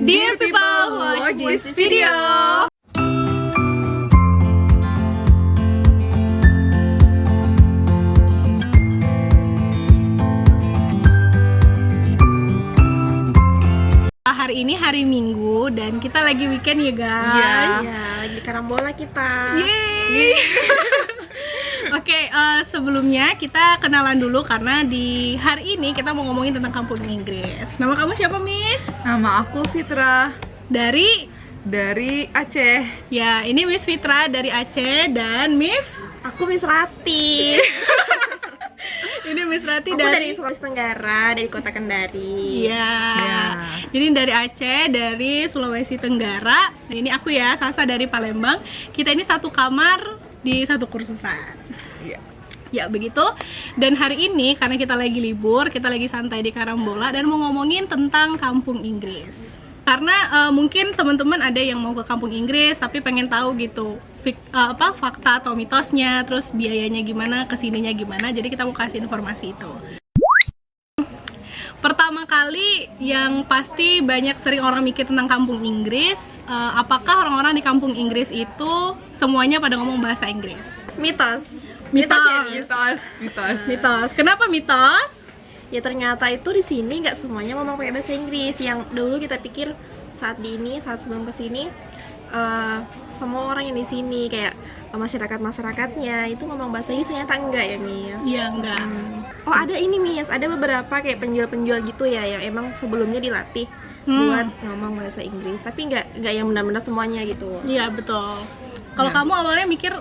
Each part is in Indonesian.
Dear people who watch this video. Hari ini hari Minggu dan kita lagi weekend ya guys. Iya, lagi karambola kita. Yeay. Oke, sebelumnya kita kenalan dulu karena di hari ini kita mau ngomongin tentang kampung Inggris. Nama kamu siapa, Miss? Nama aku Fitra Dari Aceh. Ya, ini Miss Fitra dari Aceh dan Miss Aku Miss Rati. ini Miss Rati Aku dari Sulawesi Tenggara, dari Kota Kendari. Iya. Ya. Jadi dari Aceh, dari Sulawesi Tenggara. Nah, ini aku ya, Sasa dari Palembang. Kita ini satu kamar di satu kursusan. Iya. Ya begitu. Dan hari ini karena kita lagi libur, kita lagi santai di Karambola dan mau ngomongin tentang kampung Inggris. Karena mungkin teman-teman ada yang mau ke kampung Inggris tapi pengen tahu gitu fakta atau mitosnya, terus biayanya gimana, kesininya gimana. Jadi kita mau kasih informasi itu. Pertama kali yang pasti banyak sering orang mikir tentang kampung Inggris, apakah orang-orang di kampung Inggris itu semuanya pada ngomong bahasa Inggris? Mitos. Mitos. Ya, Mitos. Mitos. Kenapa mitos? ya ternyata itu di sini nggak semuanya ngomong pakai bahasa Inggris. Yang dulu kita pikir saat sebelum kesini, semua orang yang di sini kayak masyarakatnya itu ngomong bahasa Inggris, ternyata enggak ya, Miss? Iya, enggak. Oh, ada ini, Miss, ada beberapa kayak penjual-penjual gitu ya yang emang sebelumnya dilatih buat ngomong bahasa Inggris, tapi nggak yang benar-benar semuanya gitu. Iya, betul. Kalau Ya. kamu awalnya mikir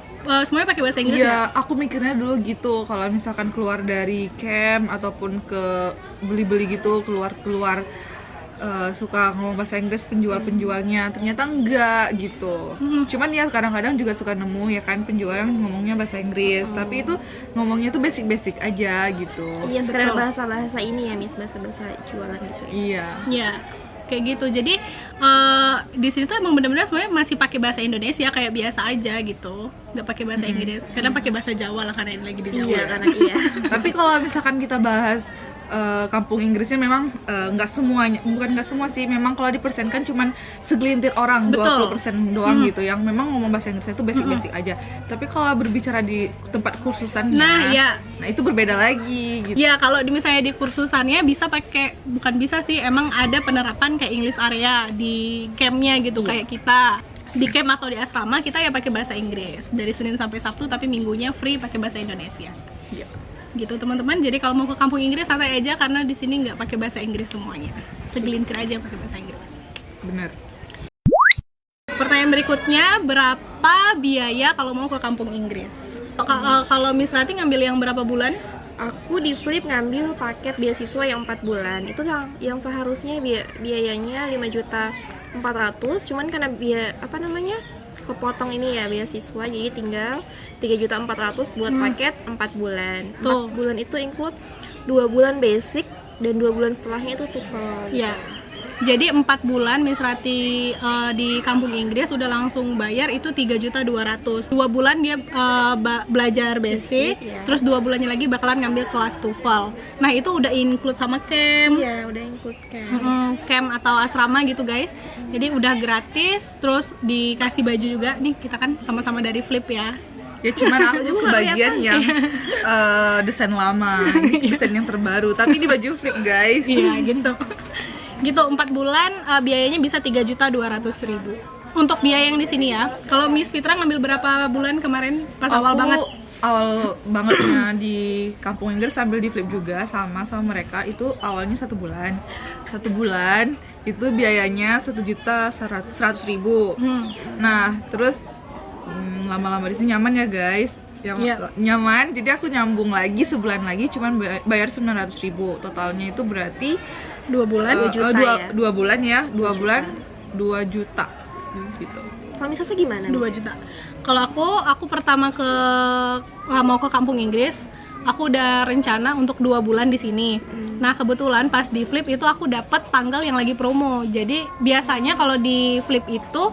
semuanya pakai bahasa Inggris Iya, aku mikirnya dulu gitu. Kalau misalkan keluar dari camp ataupun ke beli-beli gitu, keluar suka ngomong bahasa Inggris penjual-penjualnya, ternyata enggak gitu. Cuman ya kadang-kadang juga suka nemu ya kan penjual yang ngomongnya bahasa Inggris, tapi itu ngomongnya tuh basic-basic aja gitu. Iya, sekedar Betul. bahasa-bahasa ini ya, Miss, bahasa-bahasa jualan gitu ya. Iya. Iya, kayak gitu. Jadi di sini tuh emang benar-benar semuanya masih pakai bahasa Indonesia kayak biasa aja gitu, nggak pakai bahasa Inggris. Kadang pakai bahasa Jawa lah karena ini lagi di Jawa. Iya, karena iya. Tapi kalau misalkan kita bahas kampung Inggrisnya memang nggak semuanya, bukan nggak semua sih, memang kalau dipersenkan cuman segelintir orang, Betul. 20% doang gitu yang memang ngomong bahasa Inggrisnya itu basic-basic aja. Tapi kalau berbicara di tempat kursusannya, Nah, ya. nah itu berbeda lagi gitu. Ya, kalau misalnya di kursusannya bisa pakai, bukan bisa sih, emang ada penerapan kayak English area di campnya gitu, kayak kita di camp atau di asrama kita ya pakai bahasa Inggris dari Senin sampai Sabtu, tapi minggunya free pakai bahasa Indonesia. Iya. Gitu teman-teman. Jadi kalau mau ke kampung Inggris santai aja karena di sini nggak pakai bahasa Inggris semuanya. Segelintir aja pakai bahasa Inggris. Bener. Pertanyaan berikutnya, berapa biaya kalau mau ke kampung Inggris? Kalau Miss Rati ngambil yang berapa bulan? Aku di Flip ngambil paket beasiswa yang 4 bulan. Itu yang seharusnya biayanya 5.400.000, cuman karena kepotong ini ya beasiswa, jadi tinggal 3.400.000 buat paket 4 bulan. Tuh. 4 bulan itu include 2 bulan basic dan 2 bulan setelahnya itu TOEFL. Ya. Jadi 4 bulan Miss Rati di kampung Inggris udah langsung bayar itu 3.200.000. 2 bulan dia belajar basic, ya. terus 2 bulannya lagi bakalan ngambil kelas TOEFL. Nah, itu udah include sama camp. Iya, udah include kan. Camp atau asrama gitu guys. Jadi udah gratis, terus dikasih baju juga. Nih kita kan sama-sama dari Flip ya. Ya cuman aku tuh kebagian yang desain lama, desain yang terbaru, tapi di baju Flip guys. Iya gitu. Gitu 4 bulan biayanya bisa 3.200.000. Untuk biaya yang di sini ya. Kalau Miss Fitra ngambil berapa bulan kemarin pas awal banget? Awal bangetnya di kampung Inggris sambil di Flip juga sama mereka itu awalnya 1 bulan. 1 bulan itu biayanya 1.100.000. Nah, terus lama-lama di sini nyaman ya guys. Nyaman, jadi aku nyambung lagi sebulan lagi cuman bayar 900.000. Totalnya itu berarti 2 bulan 2 juta ya? 2 bulan ya, 2 bulan 2 juta gitu. Kalau misalnya gimana? 2 juta. Kalau aku pertama mau ke kampung Inggris, aku udah rencana untuk 2 bulan di sini. Nah, kebetulan pas di Flip itu aku dapat tanggal yang lagi promo. Jadi biasanya kalau di Flip itu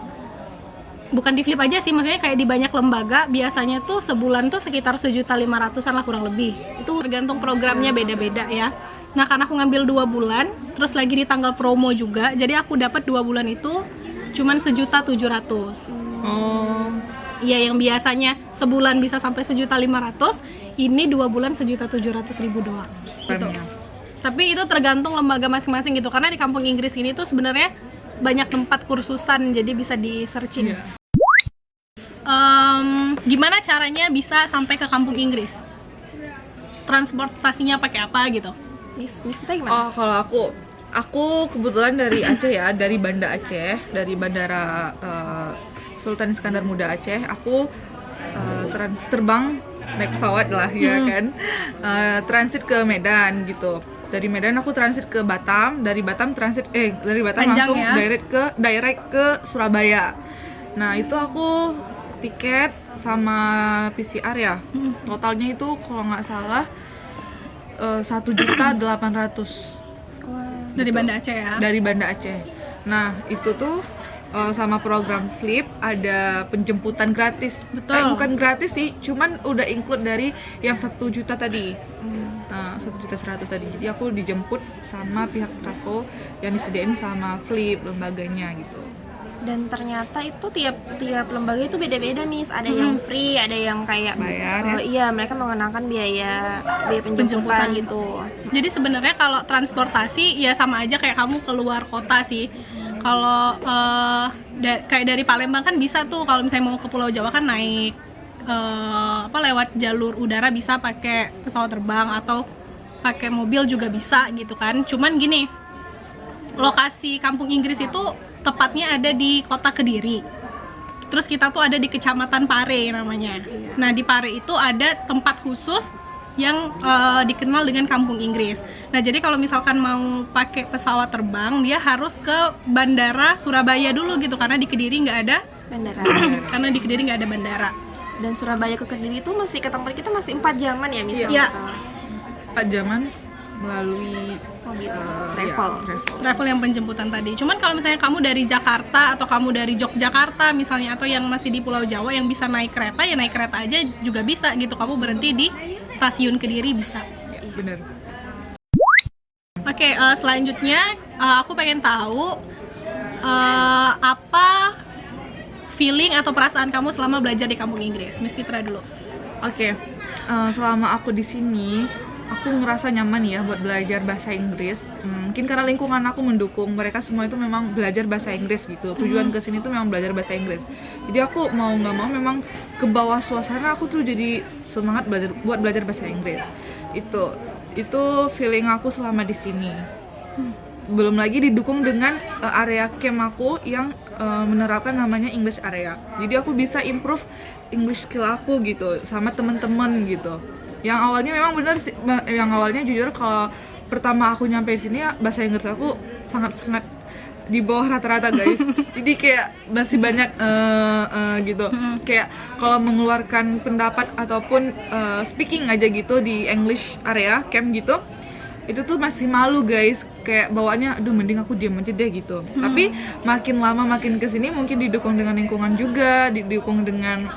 bukan di Flip aja sih, maksudnya kayak di banyak lembaga biasanya tuh sebulan tuh sekitar 1.500.000-an lah kurang lebih. Itu tergantung programnya beda-beda ya. Nah karena aku ngambil 2 bulan, terus lagi di tanggal promo juga, jadi aku dapat 2 bulan itu cuman 1.700.000. Oh. Iya, yang biasanya sebulan bisa sampai 1.500.000, ini 2 bulan 1.700.000 doang. Gitu. Remnya. Tapi itu tergantung lembaga masing-masing gitu, karena di kampung Inggris ini tuh sebenarnya banyak tempat kursusan, jadi bisa di searching. Iya. Gimana caranya bisa sampai ke kampung Inggris? Transportasinya pakai apa gitu? Miss kita gimana? Oh, kalau aku kebetulan dari Aceh ya, dari Banda Aceh, dari Bandara Sultan Iskandar Muda Aceh. Aku terbang naik pesawat lah ya kan, transit ke Medan gitu. Dari Medan aku transit ke Batam, dari Batam Panjang langsung ya? direct ke Surabaya. Nah itu aku tiket sama PCR ya, totalnya itu kalau nggak salah 1.800.000 Dari Banda Aceh ya? dari Banda Aceh. Nah itu tuh sama program Flip ada penjemputan gratis. Betul. Bukan gratis sih, cuman udah include dari yang 1 juta tadi. 1.100.000 tadi. Jadi aku dijemput sama pihak travel yang disediain sama Flip lembaganya gitu. Dan ternyata itu tiap lembaga itu beda-beda, Miss. Ada yang free, ada yang kayak Bayar, ya? iya, mereka mengenakan biaya penjemputan Penjemputan. gitu. Jadi sebenarnya kalau transportasi ya sama aja kayak kamu keluar kota sih. Kalau kayak dari Palembang kan bisa tuh, kalau misalnya mau ke Pulau Jawa kan naik lewat jalur udara, bisa pakai pesawat terbang atau pakai mobil juga bisa gitu kan. Cuman gini, lokasi kampung Inggris itu tepatnya ada di kota Kediri. Terus kita tuh ada di Kecamatan Pare namanya. Nah di Pare itu ada tempat khusus yang dikenal dengan kampung Inggris. Nah jadi kalau misalkan mau pakai pesawat terbang, dia harus ke Bandara Surabaya dulu gitu, karena di Kediri nggak ada Bandara. karena di Kediri nggak ada bandara. Dan Surabaya ke Kediri itu masih ke tempat kita masih 4 jaman ya, Miss. Iya. kalau nggak salah. 4 jaman melalui Mobil travel. Travel yang penjemputan tadi. Cuman kalau misalnya kamu dari Jakarta atau kamu dari Yogyakarta misalnya, atau yang masih di Pulau Jawa yang bisa naik kereta, ya naik kereta aja juga bisa gitu. Kamu berhenti di stasiun Kediri bisa. Ya, bener. Oke, selanjutnya aku pengen tahu apa feeling atau perasaan kamu selama belajar di kampung Inggris. Miss Fitra dulu. Oke, selama aku di sini, aku ngerasa nyaman ya buat belajar bahasa Inggris. Mungkin karena lingkungan aku mendukung, mereka semua itu memang belajar bahasa Inggris gitu. Tujuan kesini tuh memang belajar bahasa Inggris. Jadi aku mau nggak mau memang ke bawah suasana, aku tuh jadi semangat buat belajar bahasa Inggris. Itu feeling aku selama di sini. Belum lagi didukung dengan area camp aku yang menerapkan namanya English area. Jadi aku bisa improve English skill aku gitu sama teman-teman gitu. Yang awalnya memang benar sih, yang awalnya jujur kalau pertama aku nyampe sini ya, bahasa Inggris aku sangat-sangat di bawah rata-rata guys. Jadi kayak masih banyak gitu. Kayak kalau mengeluarkan pendapat ataupun speaking aja gitu di English area camp gitu, itu tuh masih malu guys. Kayak bawaannya, aduh mending aku diam aja deh gitu. Tapi makin lama makin kesini mungkin didukung dengan lingkungan juga, didukung dengan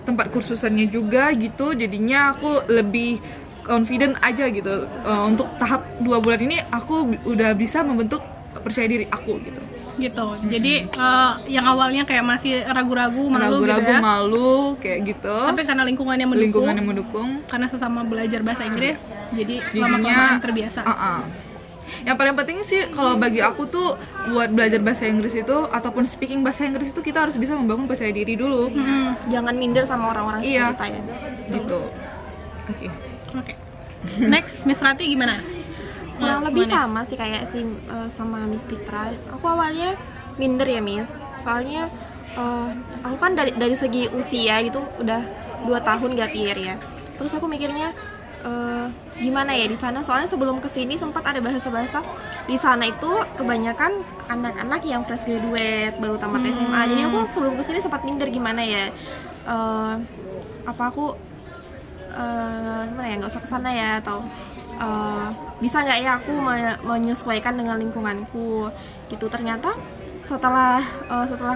tempat kursusannya juga gitu, jadinya aku lebih confident aja gitu. Untuk tahap 2 bulan ini aku udah bisa membentuk percaya diri aku gitu. Jadi yang awalnya kayak masih ragu-ragu, malu gitu ya. Malu kayak gitu. Tapi karena lingkungannya mendukung, karena sesama belajar bahasa Inggris, jadi lama-kelamaan terbiasa. Yang paling penting sih kalau bagi aku tuh buat belajar bahasa Inggris itu ataupun speaking bahasa Inggris itu kita harus bisa membangun percaya diri dulu. Jangan minder sama orang-orang seperti kita ya. Gitu. Oke. Next, Miss Rati gimana? Kurang lebih sama sih kayak sama Miss Fitra. Aku awalnya minder ya, Miss. Soalnya aku kan dari segi usia gitu udah 2 tahun gap year ya. Terus aku mikirnya gimana ya di sana, soalnya sebelum kesini sempat ada bahasa-bahasa di sana itu kebanyakan anak-anak yang fresh graduate baru tamat SMA. Jadi aku sebelum kesini sempat minder gimana ya, gimana ya, nggak usah kesana ya, atau bisa nggak ya aku menyesuaikan dengan lingkunganku gitu. Ternyata setelah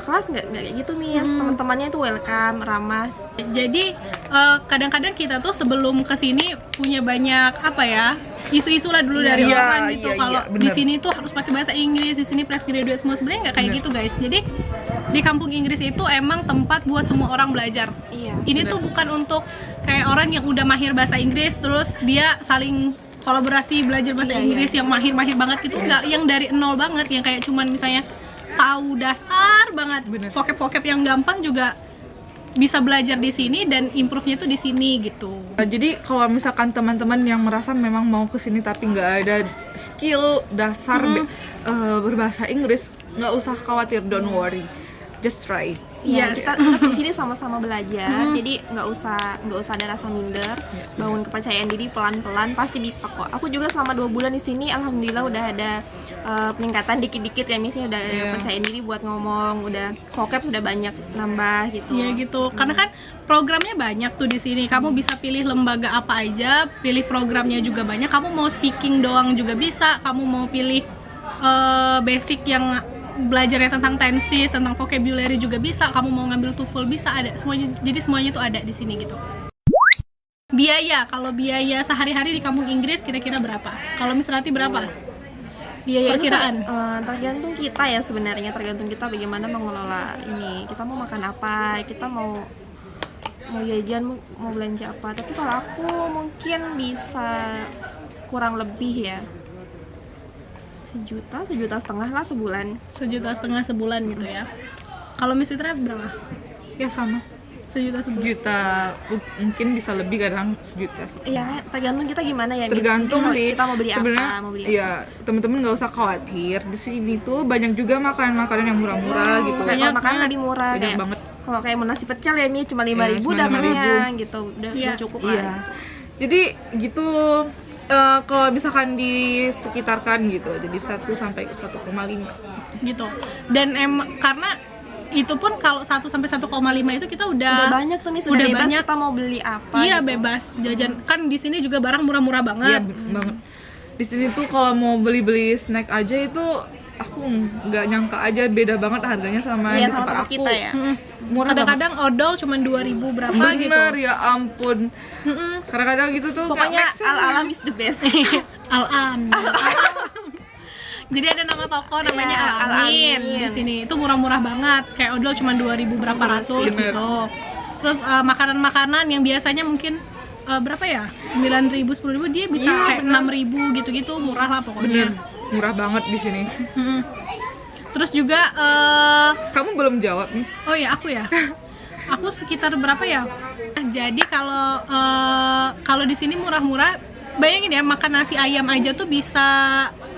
kelas nggak kayak gitu Miss. Teman-temannya itu welcome, ramah. Jadi kadang-kadang kita tuh sebelum kesini punya banyak apa ya, isu-isu lah dulu dari Iya, orang gitu. iya, Kalau bener. di sini tuh harus pakai bahasa Inggris, di sini fresh graduate semua, sebenarnya nggak kayak Bener. gitu guys. Jadi di kampung Inggris itu emang tempat buat semua orang belajar. Iya. Ini tuh bukan untuk kayak orang yang udah mahir bahasa Inggris terus dia saling kolaborasi belajar bahasa Iya, Inggris iya. yang mahir-mahir banget gitu, nggak yang dari nol banget, yang kayak cuman misalnya tahu dasar banget, Bener. vocab yang gampang juga bisa belajar di sini dan improve-nya tuh di sini gitu. Jadi kalau misalkan teman-teman yang merasa memang mau kesini tapi nggak ada skill dasar berbahasa Inggris, nggak usah khawatir, don't worry, just try. Iya, Yes. kita di sini sama-sama belajar, jadi nggak usah ada rasa minder, bangun kepercayaan diri pelan-pelan, pasti bisa kok. Aku juga selama 2 bulan di sini, alhamdulillah udah ada peningkatan dikit-dikit ya, misalnya udah ada kepercayaan diri buat ngomong, udah vocab sudah banyak nambah gitu. Iya gitu, karena kan programnya banyak tuh di sini. Kamu bisa pilih lembaga apa aja, pilih programnya juga banyak. Kamu mau speaking doang juga bisa, kamu mau pilih basic yang belajarnya tentang tenses, tentang vocabulary juga bisa. Kamu mau ngambil TOEFL bisa, ada semuanya. Jadi semuanya tuh ada di sini gitu. Biaya, kalau biaya sehari-hari di kampung Inggris kira-kira berapa? Kalau Miss Rati berapa? Biaya itu Perkiraan. tergantung kita ya sebenarnya, tergantung kita bagaimana mengelola ini. Kita mau makan apa, kita mau jajan, mau belanja apa. Tapi kalau aku mungkin bisa kurang lebih ya sejuta setengah lah sebulan. 1,5 juta sebulan gitu ya. Kalau Miss Fitra berapa? Ya sama, 1 juta sebulan. sejuta, mungkin bisa lebih, kadang sejuta. Iya, tergantung kita gimana ya. Miss. Tergantung Kita- sih. Kita mau beli Sebenarnya, apa, mau beli iya, teman-teman nggak usah khawatir. Di sini tuh banyak juga makanan-makanan yang murah-murah gitu. Kayak Banyak makanan banget. lebih murah Banyak kayak banget. kalau kayak mau nasi pecel ya nih cuma 5.000 cuma udah 5.000. kenyang gitu, udah Iya. cukup Iya. lah. Jadi gitu. Kalau misalkan disekitarkan gitu, jadi 1 sampai 1,5. Gitu. Dan karena itu pun kalau 1 sampai 1,5 itu kita Udah udah banyak tuh nih, udah sudah bebas banyak. kita mau beli apa. Iya, gitu. bebas jajan. Kan di sini juga barang murah-murah Iya banget. banget. Di sini tuh kalau mau beli snack aja itu aku nggak nyangka aja beda banget harganya sama Iya, di sama tempat tempat aku. kita ya. Murah banget. Kadang-kadang odol cuma 2.000 berapa gitu. Bener, ya ampun. Kadang-kadang gitu tuh Pokoknya nggak make sense. al-alam is the best. Al-Amin. Jadi ada nama toko namanya Iya, Al-Amin Al-Amin. di sini. Itu murah-murah banget. Kayak odol cuma 2.000 berapa ratus Bener. gitu. Terus makanan-makanan yang biasanya mungkin berapa ya? 9.000, 10.000 dia bisa Iya, kayak 6.000 gitu-gitu, murah lah pokoknya. Bener, murah banget di sini. Mm-mm. Terus juga Kamu belum jawab, Miss. oh ya aku ya. Aku sekitar berapa ya? Jadi kalau di sini murah-murah, bayangin ya makan nasi ayam aja tuh bisa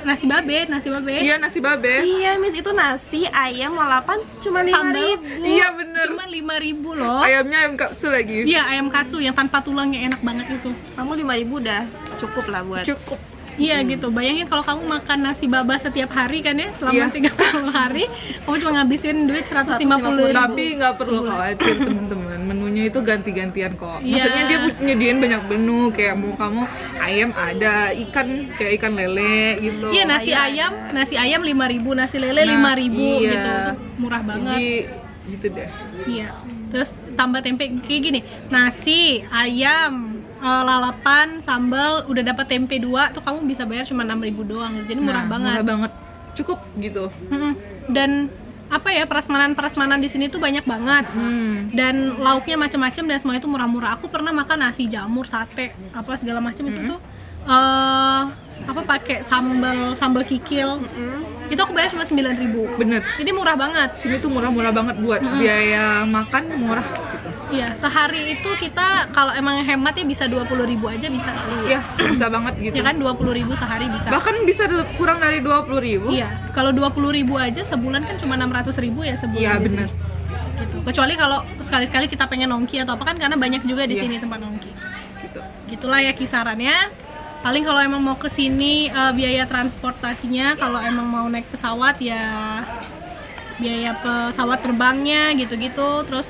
nasi babe. Iya, nasi babe. Iya, Miss, itu nasi ayam lalapan cuma 5.000. Iya, bener. Cuma 5.000 loh. Ayamnya ayam kapsul lagi. Iya, ayam katsu yang tanpa tulangnya enak banget itu. Kamu 5.000 udah cukup lah buat. Cukup. Iya gitu. Bayangin kalau kamu makan nasi baba setiap hari kan ya, selama Iya. 30 hari, kamu cuma ngabisin duit 150.000. Tapi nggak perlu khawatir teman-teman, menunya itu ganti-gantian kok. Iya. Maksudnya dia nyediain banyak menu, kayak mau kamu ayam ada, ikan kayak ikan lele gitu. Iya, nasi ayam 5.000, nasi lele Nah, 5.000 iya. gitu. Murah banget. Jadi gitu deh. Iya. Terus tambah tempe kayak gini. Nasi, ayam, lalapan, sambal, udah dapat tempe 2 tuh kamu bisa bayar cuma 6.000 doang. Jadi murah Nah, banget. Murah banget. Cukup gitu. Mm-mm. Dan apa ya, prasmanan di sini tuh banyak banget. Dan lauknya macam-macam dan semua itu murah-murah. Aku pernah makan nasi jamur, sate, apa segala macam itu tuh apa pakai sambal kikil. Itu aku bayar cuma 9.000. Bener. Jadi murah banget. Sini tuh murah-murah banget buat biaya makan, murah gitu. Iya, sehari itu kita kalau emang hemat ya bisa 20.000 aja bisa kali. Iya, bisa banget gitu. Ya kan 20.000 sehari bisa. Bahkan bisa kurang dari 20.000. Iya, kalau 20.000 aja sebulan kan cuma 600.000 ya sebulan. Iya, di sini. bener. Gitu. Kecuali kalau sekali-sekali kita pengen nongki atau apa kan, karena banyak juga di Iya. sini tempat nongki. Gitu. Gitulah ya kisarannya. Paling kalau emang mau ke sini biaya transportasinya, kalau emang mau naik pesawat ya biaya pesawat terbangnya gitu-gitu. Terus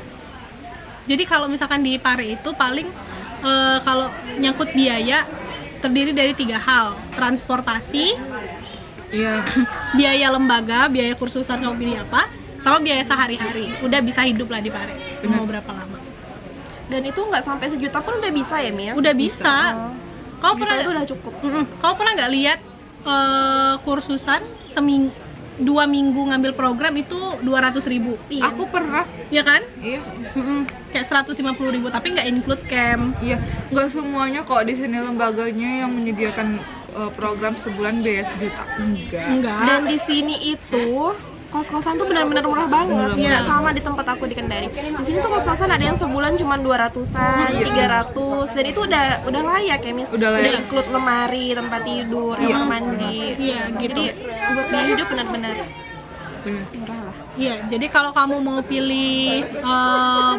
jadi kalau misalkan di Pare itu paling kalau nyangkut biaya terdiri dari 3 hal: transportasi, Iya. Biaya lembaga, biaya kursusan kamu pilih apa, sama biaya sehari-hari. Udah bisa hidup lah di Pare. Bener. Mau berapa lama? Dan itu nggak sampai sejuta pun udah bisa ya, Mia? Udah bisa. Kau Sejuta pernah itu udah cukup. Kau pernah nggak lihat kursusan 2 minggu ngambil program itu 200.000? Iya. Aku pernah. Ya kan? Iya. Kayak 150.000 tapi nggak include camp. Iya, nggak semuanya kok di sini lembaganya yang menyediakan program sebulan biaya sejuta. Enggak. Dan di sini itu kos-kosan tuh benar-benar murah banget. Iya. Nggak sama di tempat aku di Kendari. Di sini tuh kos-kosan ada yang sebulan cuma 200-an, 300, dan itu udah layak ya, Miss. Udah layak. include lemari, tempat tidur, kamar mandi. Iya, gitu. Jadi buat biaya hidup benar-benar Bener. murah lah. Iya, jadi kalau kamu mau pilih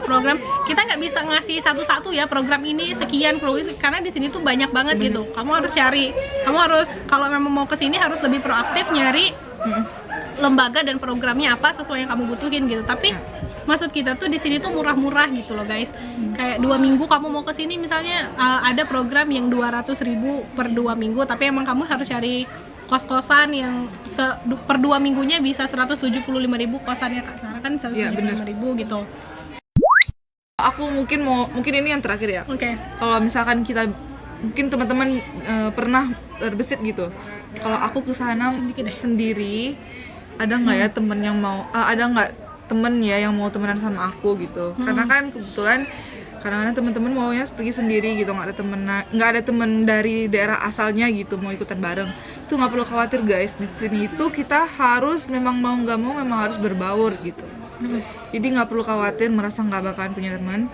program, kita nggak bisa ngasih satu-satu ya program ini sekian karena di sini tuh banyak banget gitu. Kamu harus cari, kamu harus kalau memang mau ke sini harus lebih proaktif nyari lembaga dan programnya apa sesuai yang kamu butuhin gitu. Tapi maksud kita tuh di sini tuh murah-murah gitu loh guys. Kayak 2 minggu kamu mau ke sini misalnya ada program yang 200.000 per 2 minggu, tapi emang kamu harus cari kos-kosan yang per 2 minggunya bisa 175.000 kosannya Kak Sarah kan 175.000 gitu. Aku mungkin ini yang terakhir ya. Oke. Kalau misalkan kita mungkin teman-teman pernah terbesit gitu. Kalau aku ke sana sendiri, ada nggak ya temen yang mau ada nggak temen ya yang mau temenan sama aku gitu. Karena kan kebetulan kadang-kadang teman-teman maunya pergi sendiri gitu, nggak ada temen dari daerah asalnya gitu mau ikutan bareng. Itu nggak perlu khawatir guys, di sini itu kita harus memang mau nggak mau memang harus berbaur gitu. Jadi nggak perlu khawatir merasa nggak bakalan punya teman,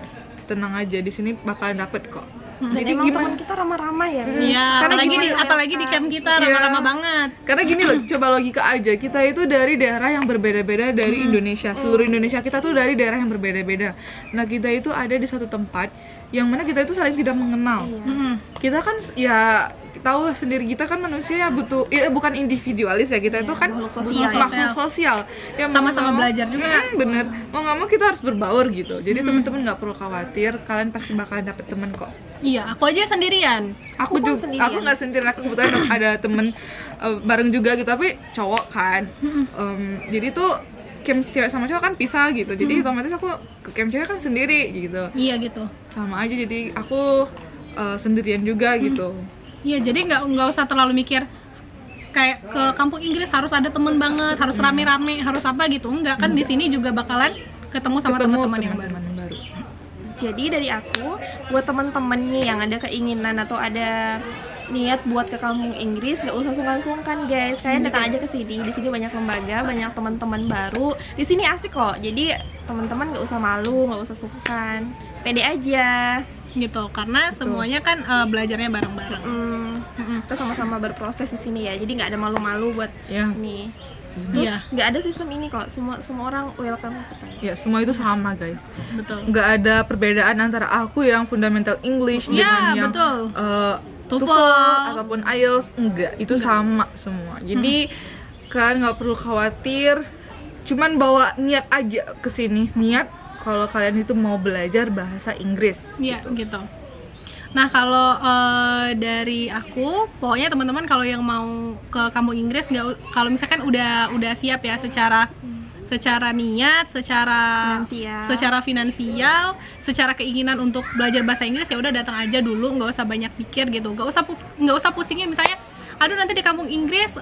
tenang aja, di sini bakalan dapet kok. Dan Jadi emang gimana? teman kita ramah-ramah ya. Iya, Karena apalagi di camp kita ramah-ramah banget. Karena gini loh, coba logika aja, kita itu dari daerah yang berbeda-beda dari Indonesia. Seluruh Indonesia kita tuh dari daerah yang berbeda-beda. Nah kita itu ada di satu tempat yang mana kita itu saling tidak mengenal. Kita kan ya tahu lah sendiri, kita kan manusia ya butuh, bukan individualis ya, kita itu kan makhluk sosial ya. makhluk sosial. Ya, mau Sama-sama nggak mau- belajar juga. Bener, mau nggak mau kita harus berbaur gitu. Jadi teman-teman nggak perlu khawatir, kalian pasti bakalan dapet temen kok. Iya, aku aja sendirian. Aku pun juga, sendirian. aku nggak sendirian, aku kebetulan ada temen bareng juga gitu, tapi cowok kan. Jadi tuh camp cewek sama cowok kan pisah gitu, jadi otomatis aku ke camp cewek kan sendiri gitu, Iya gitu. sama aja, jadi aku sendirian juga gitu. Iya, jadi nggak usah terlalu mikir kayak ke kampung Inggris harus ada temen banget, harus rame-rame, harus apa gitu. Enggak kan, di sini juga bakalan ketemu sama teman-teman yang baru. teman-teman baru. Jadi dari aku, buat teman-teman nih yang ada keinginan atau ada niat buat ke kampung Inggris, gak usah sungkan-sungkan guys. Kalian datang aja ke sini. Di sini banyak lembaga, banyak teman-teman baru. Di sini asik kok. Jadi teman-teman gak usah malu, gak usah sungkan. Pede aja. Gitu, karena semuanya kan belajarnya bareng-bareng. Kita sama-sama berproses di sini ya. Jadi nggak ada malu-malu buat Ya. nih. Terus Iya, nggak ada sistem ini kok. Semua orang welcome katanya. Ya semua itu sama guys, betul. nggak ada perbedaan antara aku yang fundamental English Iya, dengan yang betul. TOEFL TOEFL. ataupun IELTS, enggak, itu sama semua. Jadi kalian nggak perlu khawatir, cuman bawa niat aja ke sini, niat kalau kalian itu mau belajar bahasa Inggris. Iya, gitu. Nah, kalau dari aku, pokoknya teman-teman kalau yang mau ke kampung Inggris, kalau misalkan udah siap ya secara niat, secara finansial, secara keinginan untuk belajar bahasa Inggris, ya udah datang aja dulu, nggak usah banyak pikir gitu, nggak usah pusingin misalnya, aduh nanti di kampung Inggris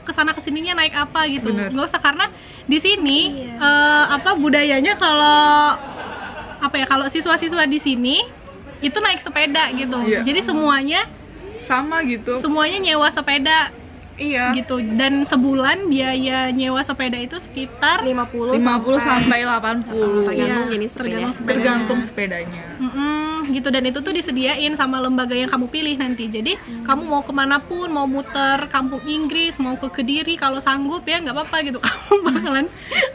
kesana kesininya naik apa gitu, Bener. nggak usah, karena di sini budayanya kalau siswa-siswa di sini itu naik sepeda gitu, Iya. jadi semuanya Sama gitu. nyewa sepeda Iya. gitu, dan sebulan biaya nyewa sepeda itu sekitar 50 50 sampai 80. tergantung Iya, jenis tergantung sepeda. Tergantung sepedanya. gitu, dan itu tuh disediain sama lembaga yang kamu pilih nanti. Jadi kamu mau kemanapun, mau muter kampung Inggris, mau ke Kediri, kalau sanggup ya nggak apa-apa gitu,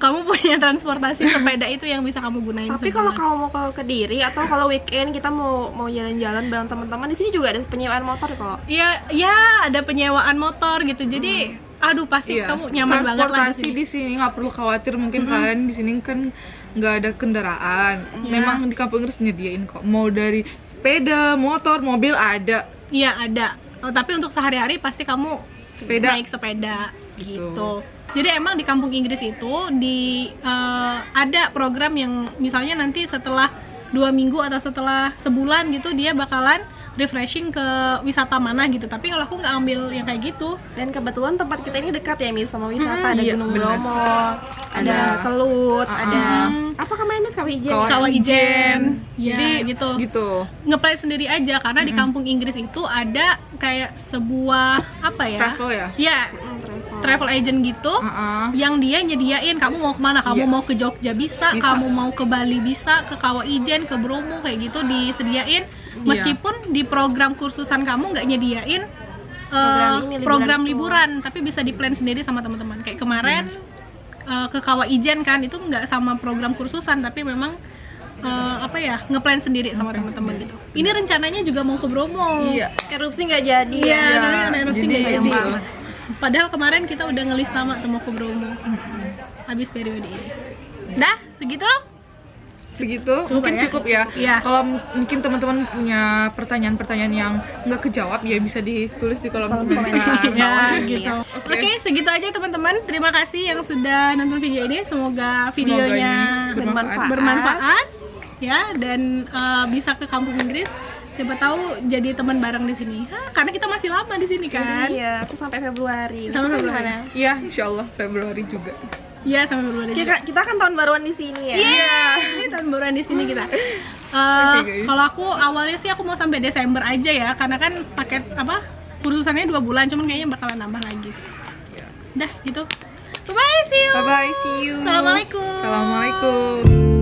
kamu punya transportasi sepeda itu yang bisa kamu gunain. Tapi kalau kamu mau ke Kediri atau kalau weekend kita mau jalan-jalan bareng teman-teman, di sini juga ada penyewaan motor kok. ya ada penyewaan motor gitu, jadi aduh pasti Iya. kamu nyaman banget lah di Transportasi sini. di sini nggak perlu khawatir, mungkin kalian di sini kan nggak ada kendaraan. Memang di kampung Inggris nyediain kok, mau dari sepeda, motor, mobil ada. Iya ada. Tapi untuk sehari-hari pasti kamu Sepeda. naik sepeda. gitu. Jadi emang di kampung Inggris itu ada program yang misalnya nanti setelah 2 minggu atau setelah sebulan gitu dia bakalan refreshing ke wisata mana gitu. Tapi kalau aku nggak ambil yang kayak gitu. Dan kebetulan tempat kita ini dekat ya Miss sama wisata, ada iya, Gunung bener. Bromo, ada Kelut, ada apa kemarin Miss Kawah Ijen. Kawah Ijen. Ya, Jadi gitu. gitu. Nge-plan sendiri aja karena di kampung Inggris itu ada kayak sebuah apa ya? Travel ya? Ya, travel agent gitu. Yang dia nyediain kamu mau kemana, kamu Iya. mau ke Jogja bisa, kamu mau ke Bali bisa, ke Kawah Ijen, ke Bromo kayak gitu disediain. Meskipun di program kursusan kamu nggak nyediain program liburan, tapi bisa di plan sendiri sama teman-teman. Kayak kemarin ke Kawah Ijen kan itu nggak sama program kursusan, tapi memang ngeplan sendiri sama teman-teman gitu. Ini rencananya juga mau ke Bromo. Iya. Erupsi nggak jadi Iya, ya. tapi ada erupsi jadi nggak sayang jadi. banget. Padahal kemarin kita udah ngelis nama tuh mau ke Bromo. Habis periode ini. Dah, segitu. Segitu mungkin ya? cukup ya. Iya. Kalau mungkin teman-teman punya pertanyaan-pertanyaan yang nggak kejawab ya bisa ditulis di kolom komentar. Ya, gitu. Oke. Oke, segitu aja teman-teman. Terima kasih yang sudah nonton video ini. Semoga videonya ini bermanfaat ya dan bisa ke kampung Inggris. Siapa tahu jadi teman bareng di sini. Karena kita masih lama di sini kan. Iya, aku sampai Februari. Sampai Miss, Februari. gimana? Iya, insyaallah Februari juga. Iya, sampai Februari. juga. Kita kan tahun baruan di sini ya. Iya, tahun baruan di sini kita. guys. Kalau aku awalnya sih aku mau sampai Desember aja ya, karena kan paket kursusannya 2 bulan, cuman kayaknya bakalan nambah lagi sih. Dah gitu. Bye bye, see you. Bye bye, see you. Assalamualaikum. Assalamualaikum.